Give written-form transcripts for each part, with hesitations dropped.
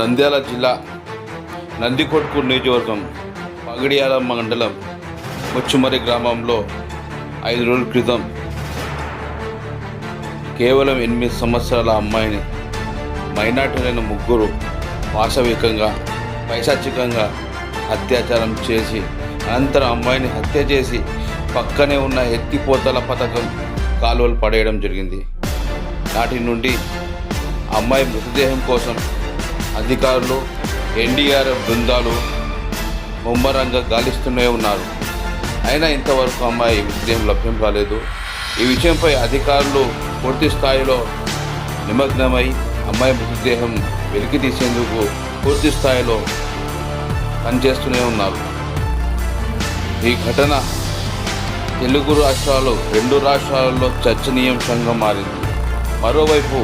నంద్యాల జిల్లా నందికొట్కూరు నియోజకవర్గం పగడియాల మండలం ముచ్చుమరి గ్రామంలో 5 రోజుల క్రితం కేవలం 8 సంవత్సరాల అమ్మాయిని మైనార్టీలైన ముగ్గురు పాశవికంగా పైశాచికంగా అత్యాచారం చేసి అనంతరం అమ్మాయిని హత్య చేసి పక్కనే ఉన్న ఎత్తిపోతల పథకం కాలువలు పడేయడం జరిగింది. నాటి నుండి అమ్మాయి మృతదేహం కోసం అధికారులు ఎన్డీఆర్ఎఫ్ బృందాలు ముమ్మరంగా గాలిస్తూనే ఉన్నారు. అయినా ఇంతవరకు అమ్మాయి మృతదేహం లభ్యం కాలేదు. ఈ విషయంపై అధికారులు పూర్తి స్థాయిలో నిమగ్నమై అమ్మాయి మృతదేహం వెలికి తీసేందుకు పూర్తి స్థాయిలో పనిచేస్తూనే ఉన్నారు. ఈ ఘటన తెలుగు రాష్ట్రాలు 2 రాష్ట్రాలలో చర్చనీయాంశంగా మారింది. మరోవైపు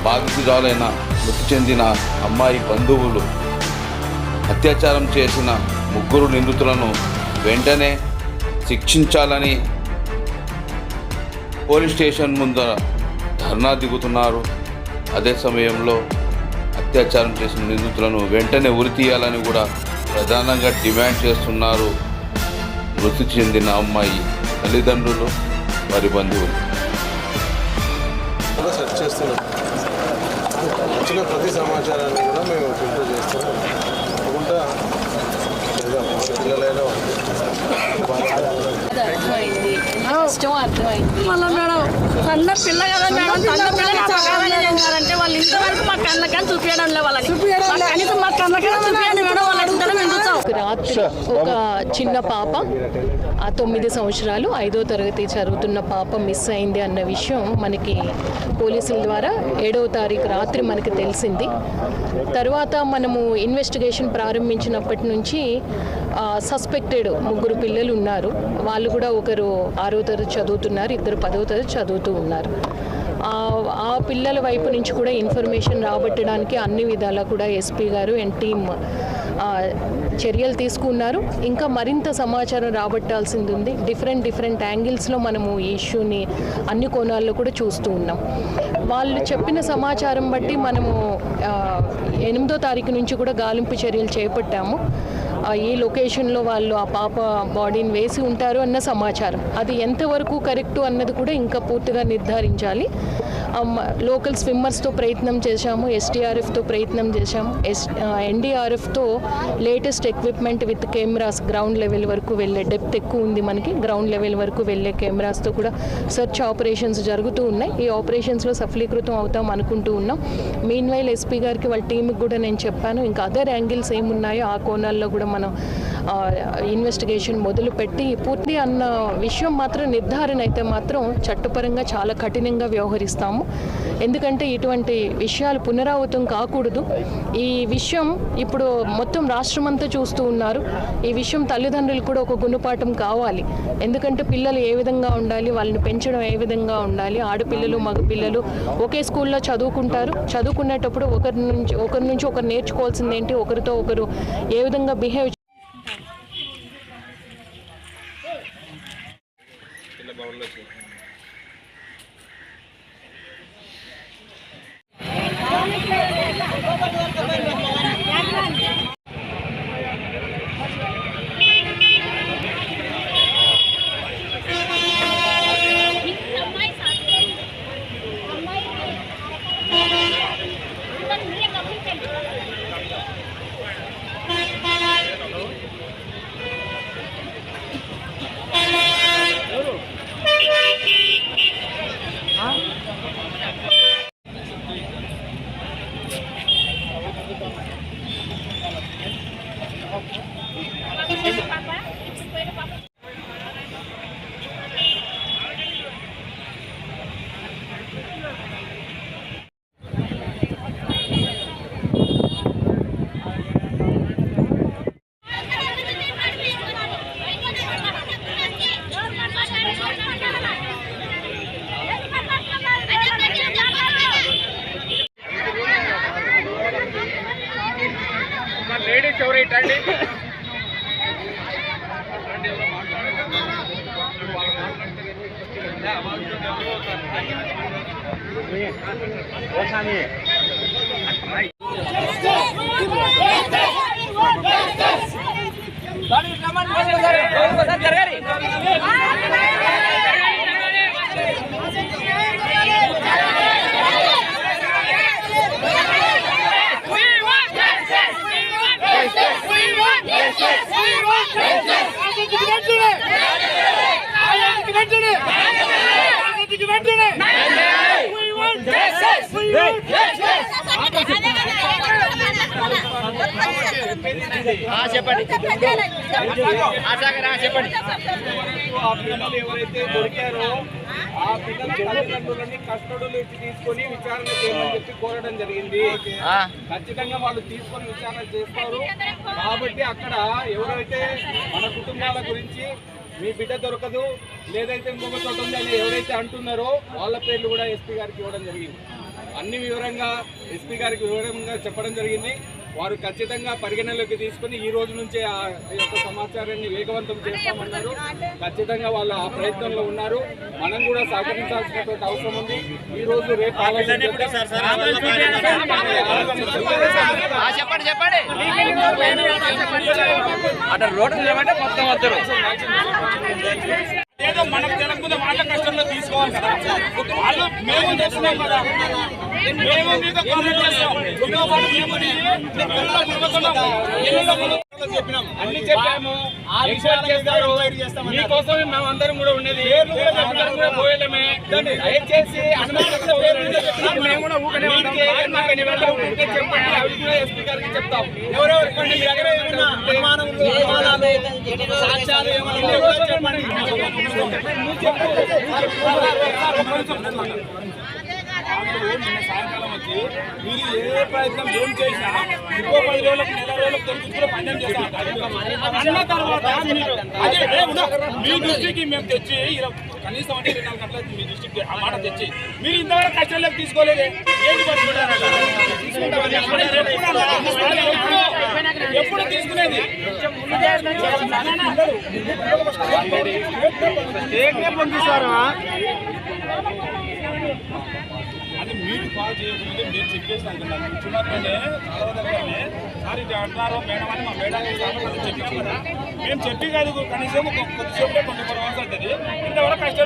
బాధితురాలైన మృతి చెందిన అమ్మాయి బంధువులు అత్యాచారం చేసిన 3 నిందితులను వెంటనే శిక్షించాలని పోలీస్ స్టేషన్ ముందర ధర్నా దిగుతున్నారు. అదే సమయంలో అత్యాచారం చేసిన నిందితులను వెంటనే ఉరి తీయాలని కూడా ప్రధానంగా డిమాండ్ చేస్తున్నారు మృతి చెందిన అమ్మాయి తల్లిదండ్రులు, వారి బంధువులు. సెర్చ్ చేస్తున్నాం. వచ్చిన ప్రతి సమాచారాన్ని కూడా మేము ఫిల్టర్ చేస్తున్నాం. తప్పకుండా పిల్లలైనా అర్థమైంది మళ్ళీ మేడం కన్న పిల్ల కదా మేడం, కన్న పిల్లలు చక్కగానే చేశారంటే వాళ్ళు ఇంతవరకు మా కళ్ళకని చూపించడం లేదు. వాళ్ళకి కనీసం మా కళ్ళకని చూపించండి మేడం. రాత్రి ఒక చిన్న పాప 9 సంవత్సరాలు 5వ తరగతి చదువుతున్న పాప మిస్ అయింది అన్న విషయం మనకి పోలీసుల ద్వారా 7వ తారీఖు రాత్రి మనకి తెలిసింది. తర్వాత మనము ఇన్వెస్టిగేషన్ ప్రారంభించినప్పటి నుంచి సస్పెక్టెడ్ 3 పిల్లలు ఉన్నారు. వాళ్ళు కూడా ఒకరు 6వ తరగతి చదువుతున్నారు, 2 10వ తరగతి చదువుతూ ఉన్నారు. ఆ పిల్లల వైపు నుంచి కూడా ఇన్ఫర్మేషన్ రాబట్టడానికి అన్ని విధాలా కూడా ఎస్పీ గారు అండ్ టీమ్ చర్యలు తీసుకున్నారు. ఇంకా మరింత సమాచారం రాబట్టాల్సింది ఉంది. డిఫరెంట్ యాంగిల్స్లో మనము ఈ ఇష్యూని అన్ని కోణాల్లో కూడా చూస్తూ ఉన్నాం. వాళ్ళు చెప్పిన సమాచారం బట్టి మనము 8వ తారీఖు నుంచి కూడా గాలింపు చర్యలు చేపట్టాము. ఈ లొకేషన్లో వాళ్ళు ఆ పాప బాడీని వేసి ఉంటారు అన్న సమాచారం. అది ఎంతవరకు కరెక్టు అన్నది కూడా ఇంకా పూర్తిగా నిర్ధారించాలి. లోకల్ స్విమ్మర్స్తో ప్రయత్నం చేశాము, ఎస్టీఆర్ఎఫ్తో ప్రయత్నం చేశాము, ఎన్డీఆర్ఎఫ్తో latest equipment with cameras ground level వరకు వెళ్ళే డెప్త్ ఎక్కువ ఉంది మనకి. గ్రౌండ్ లెవెల్ వరకు వెళ్ళే కెమెరాస్తో కూడా సెర్చ్ ఆపరేషన్స్ జరుగుతూ ఉన్నాయి. ఈ ఆపరేషన్స్లో సఫలీకృతం అవుతాం అనుకుంటూ ఉన్నాం. మీన్ వైల్ ఎస్పీ గారికి వాళ్ళ టీంకి కూడా నేను చెప్పాను, ఇంకా అదర్ యాంగిల్స్ ఏమున్నాయో ఆ కోణాల్లో కూడా మనం ఇన్వెస్టిగేషన్ మొదలుపెట్టి పూర్తి అన్న విషయం మాత్రం నిర్ధారణ అయితే మాత్రం చట్టపరంగా చాలా కఠినంగా వ్యవహరిస్తాము. ఎందుకంటే ఇటువంటి విషయాలు పునరావృతం కాకూడదు. ఈ విషయం ఇప్పుడు మొత్తం రాష్ట్రమంతా చూస్తూ ఉన్నారు. ఈ విషయం తల్లిదండ్రులు కూడా ఒక గుణపాఠం కావాలి. ఎందుకంటే పిల్లలు ఏ విధంగా ఉండాలి, వాళ్ళని పెంచడం ఏ విధంగా ఉండాలి. ఆడపిల్లలు మగపిల్లలు ఒకే స్కూల్లో చదువుకుంటారు. చదువుకునేటప్పుడు ఒకరి నుంచి ఒకరు నేర్చుకోవాల్సింది ఏంటి, ఒకరితో ఒకరు ఏ విధంగా బిహేవ్ లేడీస్ ఎవరు ఇటండి ఓసాని చెప్పండి ఆ పిల్లలు ఎవరైతే దొరికారో ఆ పిల్లల తల్లిదండ్రులని కస్టడీలోకి తీసుకొని విచారణ చేయమని చెప్పి కోరడం జరిగింది. ఖచ్చితంగా వాళ్ళు తీసుకొని విచారణ చేస్తారు. కాబట్టి అక్కడ ఎవరైతే మన కుటుంబాల గురించి మీ బిడ్డ దొరకదు లేదైతే ఇంకొక చోట ఉంది అని ఎవరైతే అంటున్నారో వాళ్ళ పేర్లు కూడా ఎస్పీ గారికి ఇవ్వడం జరిగింది. అన్ని వివరంగా ఎస్పీ గారికి వివరంగా చెప్పడం జరిగింది. వారు ఖచ్చితంగా పరిగణలోకి తీసుకుని ఈ రోజు నుంచే ఆ యొక్క సమాచారాన్ని వేగవంతం చేస్తామన్నారు. ఖచ్చితంగా వాళ్ళు ఆ ప్రయత్నంలో ఉన్నారు. మనం కూడా సహకరించాల్సినటువంటి అవసరం ఉంది. ఈ రోజు రేపు చెప్పండి అటు రోడ్డు నిలబడే మొత్తం వద్దరు ఏదో మనకు తెలియకుండా వాళ్ళ కష్టంలో తీసుకోవాలి కదా. వాళ్ళు మేము చేస్తున్నాం కదా, మేము మీతో కామెంట్ చేస్తాం. అన్ని చెప్పాము, ఎక్స్పెక్ట్ చేస్తారు. మీకోసమే మేము అందరం కూడా ఉండేది. పోయడమే దయచేసి మేము కూడా ఊకనే చెప్పండి. అవి కూడా ఎస్పీ గారికి చెప్తాం. ఎవరెవరు మీ దగ్గర ఏమైనా అనుమానాలు సాక్ష్యాలు ఏమైనా చెప్పండి. సాయంకాలం వచ్చి మీరు ఏ ప్రయత్నం ఏం చేసినా ఇంకో 10 రోజులకు నెల రోజులకు తెచ్చుకుని పందెం చేస్తాం అన్న తర్వాత మీ దృష్టికి మేము తెచ్చి కనీసం అంటే 24 గంటల మీ దృష్టికి ఆ మాట తెచ్చి మీరు ఇంతవరకు కష్టంలోకి తీసుకోలేదే ఏంటి పట్టుకుంటారు? ఎప్పుడు తీసుకునేది అది మీరు కాల్ చేయకముందే మీరు చెప్పేసి అనుకున్నాను. కూర్చున్నప్పుడే చాలా దగ్గరనే సార్ ఇది అంటారో మేడం అని మా మేడానికి చెప్పాము కదా. మేము చెప్పి కాదు కనీసం కొద్దిసేపు 24 అవర్స్ అవుతుంది. ఇంతవరకు కష్టం